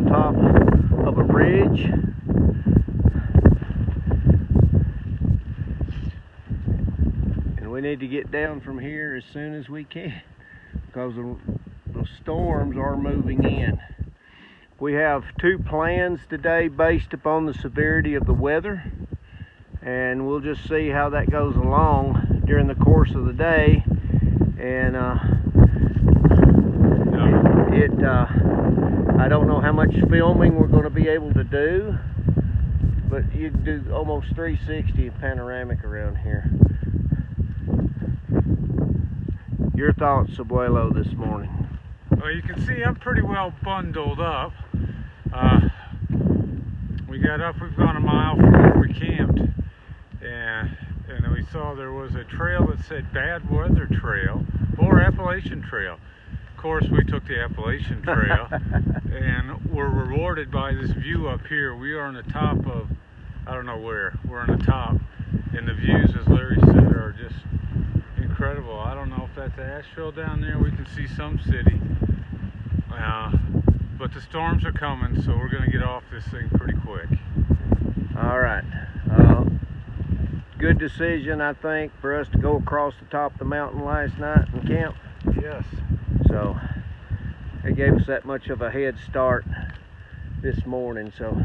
top of a ridge. And we need to get down from here as soon as we can because the storms are moving in. We have two plans today based upon the severity of the weather, and we'll just see how that goes along during the course of the day. And I don't know how much filming we're going to be able to do, but you can do almost 360 panoramic around here. Your thoughts, Abuelo, this morning? Well, you can see I'm pretty well bundled up. We got up, we've gone a mile from where we camped, and we saw there was a trail that said Bad Weather Trail or Appalachian Trail. Of course, we took the Appalachian Trail and were rewarded by this view up here. We are on the top of, I don't know where, we're on the top, and the views, as Larry said, are just incredible. I don't know if that's Asheville down there. We can see some city. But the storms are coming, so we're going to get off this thing pretty quick. All right. Good decision, I think, for us to go across the top of the mountain last night and camp. Yes. So it gave us that much of a head start this morning. So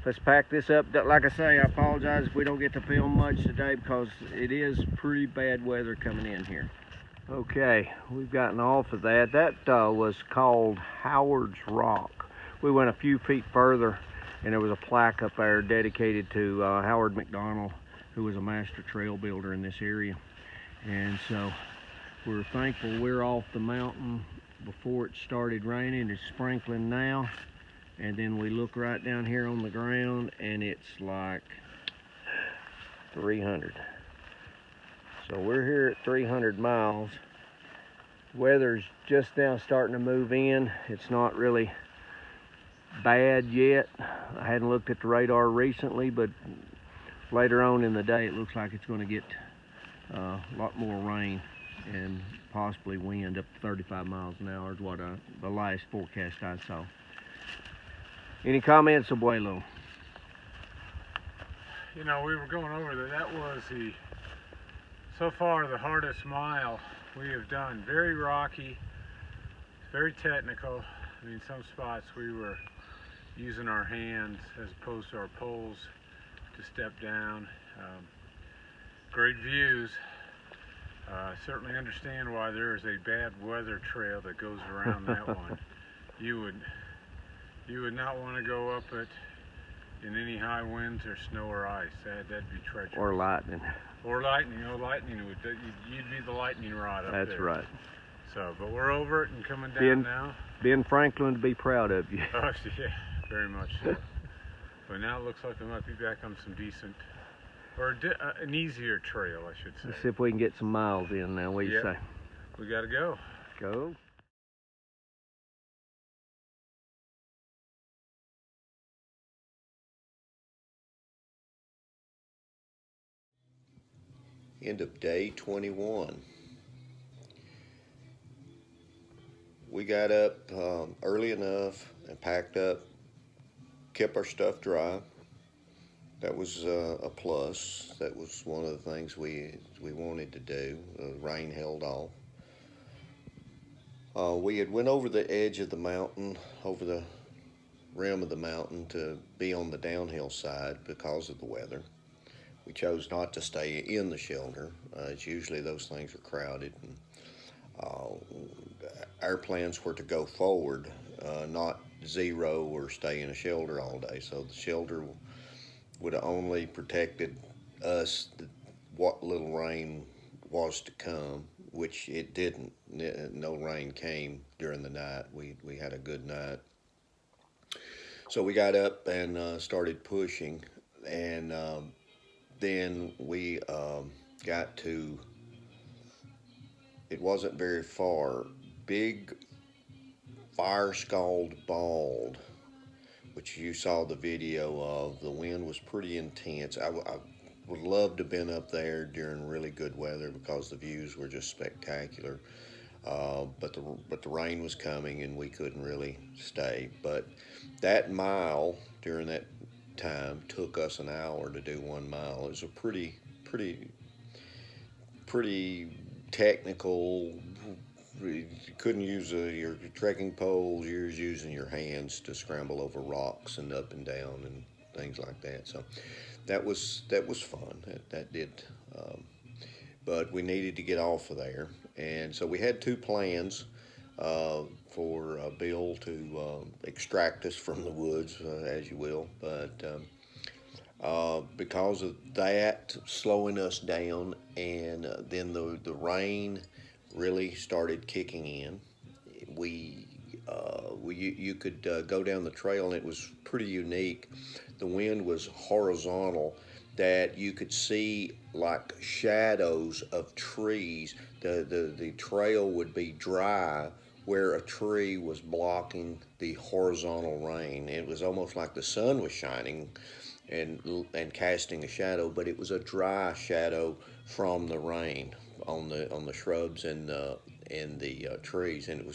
let's pack this up. Like I say, I apologize if we don't get to film much today because it is pretty bad weather coming in here. Okay, we've gotten off of that. That was called Howard's Rock. We went a few feet further and there was a plaque up there dedicated to Howard McDonald, who was a master trail builder in this area. And so we're thankful we're off the mountain before it started raining. It's sprinkling now. And then we look right down here on the ground and it's like 300. So we're here at 300 miles. Weather's just now starting to move in. It's not really bad yet. I hadn't looked at the radar recently, but later on in the day it looks like it's going to get a lot more rain and possibly wind up to 35 miles an hour is what the last forecast I saw. Any comments, Abuelo? You know, we were going over that was so far the hardest mile we have done. Very rocky, very technical. I mean, some spots we were using our hands as opposed to our poles to step down. Great views. Certainly understand why there is a bad weather trail that goes around that one. You would not want to go up it in any high winds or snow or ice. That'd be treacherous. Or lightning. Or lightning. Oh, lightning you'd be the lightning rod up there. That's right. So, but we're over it and coming down now. Ben Franklin to be proud of you. Oh, yeah, very much so. But now it looks like we might be back on some decent, or an easier trail, I should say. Let's see if we can get some miles in now. What do you say? We got to go. Go. End of day 21. We got up early enough and packed up, kept our stuff dry. That was a plus. That was one of the things we wanted to do. The rain held off. We had went over the edge of the mountain, over the rim of the mountain to be on the downhill side because of the weather. We chose not to stay in the shelter. It's usually those things are crowded. And, our plans were to go forward, not zero or stay in a shelter all day. So the shelter would have only protected us what little rain was to come, which it didn't. No rain came during the night. We had a good night. So we got up and started pushing, and then we got to, it wasn't very far, Big Fire-Scald Bald, which you saw the video of. The wind was pretty intense. I would love to have been up there during really good weather because the views were just spectacular. but the rain was coming and we couldn't really stay. But that mile during that time took us an hour to do 1 mile. It was a pretty technical. You couldn't use your trekking poles. You was using your hands to scramble over rocks and up and down and things like that. So that was fun. That did. But we needed to get off of there, and so we had two plans for Bill to extract us from the woods, as you will. But because of that slowing us down, and then the rain really started kicking in. You could go down the trail, and it was pretty unique. The wind was horizontal, that you could see like shadows of trees. The trail would be dry where a tree was blocking the horizontal rain. It was almost like the sun was shining and casting a shadow, but it was a dry shadow from the rain on the shrubs and the trees, and it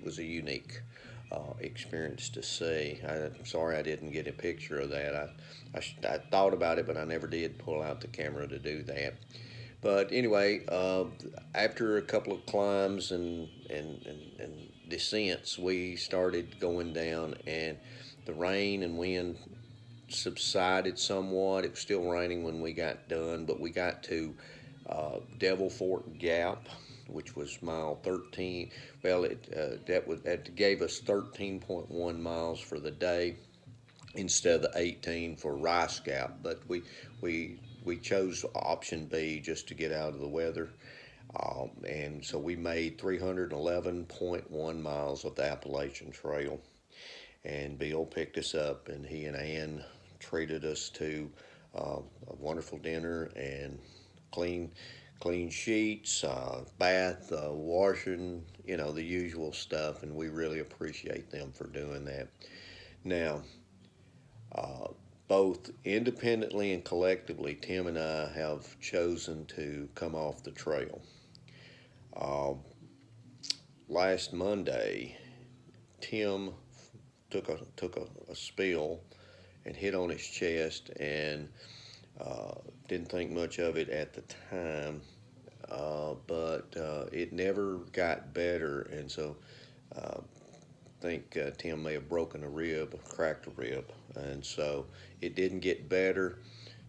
was a unique experience to see. I'm sorry I didn't get a picture of that. I thought about it, but I never did pull out the camera to do that. But anyway, after a couple of climbs and descents, we started going down, and the rain and wind subsided somewhat. It was still raining when we got done, but we got to Devil Fork Gap, which was mile 13. Well, that gave us 13.1 miles for the day instead of the 18 for Rice Gap. But we chose option B just to get out of the weather. And so we made 311.1 miles of the Appalachian Trail. And Bill picked us up, and he and Ann treated us to a wonderful dinner and clean sheets, bath, washing, the usual stuff, and we really appreciate them for doing that. Now, both independently and collectively, Tim and I have chosen to come off the trail. Last Monday, Tim took a spill and hit on his chest, and didn't think much of it at the time, but it never got better, and so I think Tim may have broken a rib, cracked a rib, and so it didn't get better.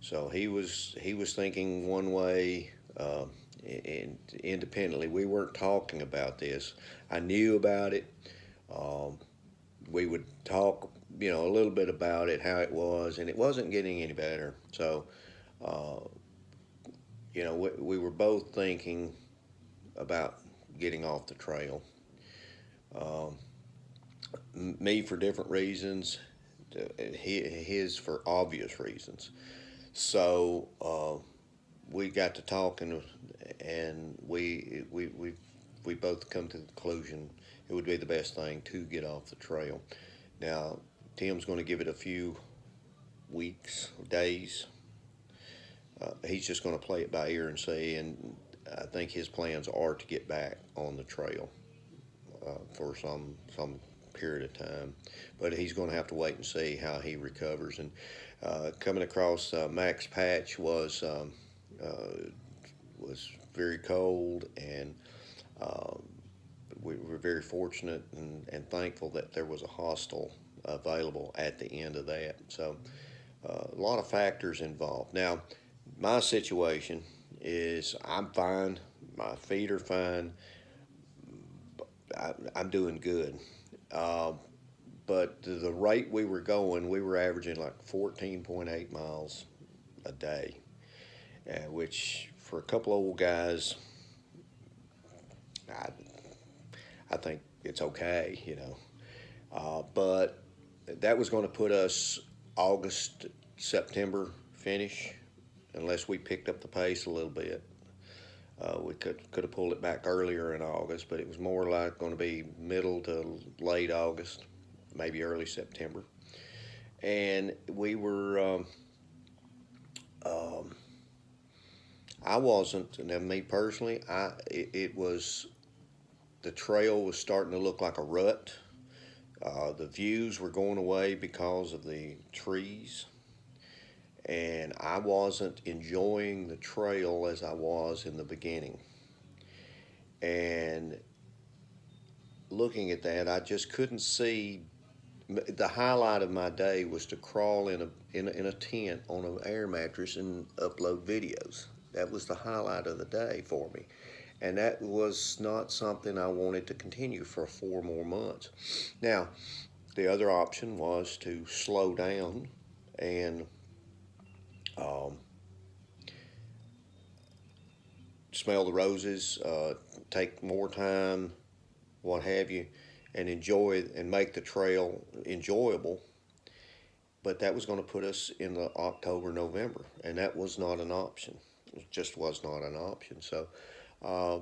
So he was thinking one way, and independently. We weren't talking about this. I knew about it. We would talk, a little bit about it, how it was, and it wasn't getting any better. So, we were both thinking about getting off the trail. Me for different reasons, his for obvious reasons. So we got to talking, and we both come to the conclusion it would be the best thing to get off the trail. Now, Tim's going to give it a few weeks or days. He's just going to play it by ear and see, and I think his plans are to get back on the trail for some period of time. But he's going to have to wait and see how he recovers. And coming across Max Patch was very cold, and we were very fortunate and thankful that there was a hostel available at the end of that. So a lot of factors involved. Now, my situation is I'm fine. My feet are fine. I'm doing good. But the rate we were going, we were averaging like 14.8 miles a day, which for a couple old guys, I think it's okay, but that was going to put us August, September finish, unless we picked up the pace a little bit. We could have pulled it back earlier in August, but it was more like going to be middle to late August, maybe early September. And we were, I wasn't, now me personally, it was the trail was starting to look like a rut. The views were going away because of the trees, and I wasn't enjoying the trail as I was in the beginning. And looking at that, I just couldn't see. The highlight of my day was to crawl in a tent on an air mattress and upload videos. That was the highlight of the day for me, and that was not something I wanted to continue for 4 more months. Now, the other option was to slow down and smell the roses, take more time, what have you, and enjoy and make the trail enjoyable. But that was going to put us in the October, November, and that was not an option. It just was not an option. So I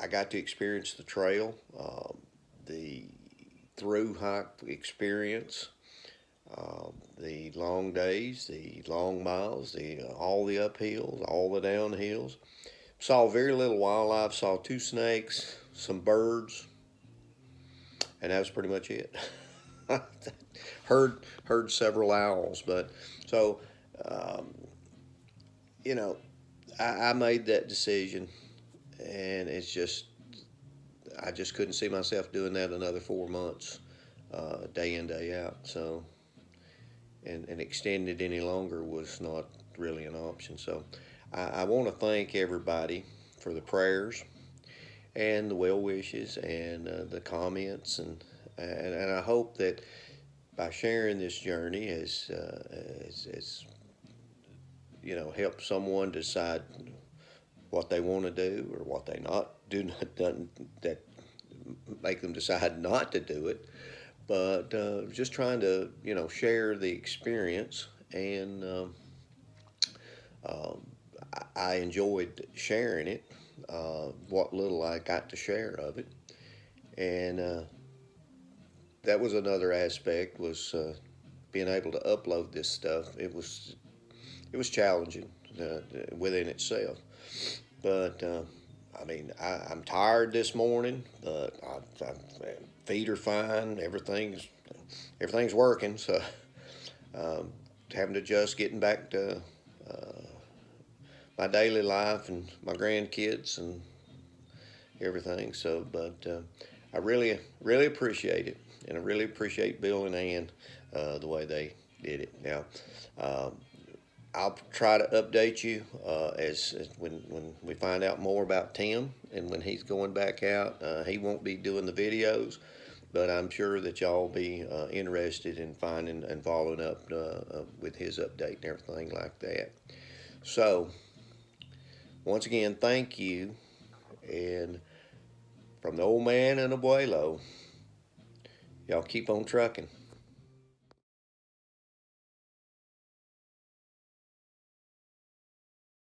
got to experience the trail, the through hike experience, the long days, the long miles, all the uphills, all the downhills. Saw very little wildlife. Saw 2 snakes, some birds, and that was pretty much it. heard several owls, but so you know, I made that decision, and it's just I just couldn't see myself doing that another 4 months, day in day out. So and extend it any longer was not really an option. So I want to thank everybody for the prayers and the well wishes and the comments, and I hope that by sharing this journey has helped someone decide what they want to do or what they not do not done that make them decide not to do it. But just trying to share the experience, and I enjoyed sharing it, what little I got to share of it, and that was another aspect, was being able to upload this stuff. It was challenging within itself, but I mean, I'm tired this morning, but feet are fine. Everything's working. So having to adjust getting back to my daily life and my grandkids and everything. So, but I really appreciate it, and I really appreciate Bill and Ann the way they did it. Now, I'll try to update you as when we find out more about Tim, and when he's going back out. He won't be doing the videos, but I'm sure that y'all be interested in finding and following up with his update and everything like that. So, once again, thank you, and from the old man and Abuelo, y'all keep on trucking.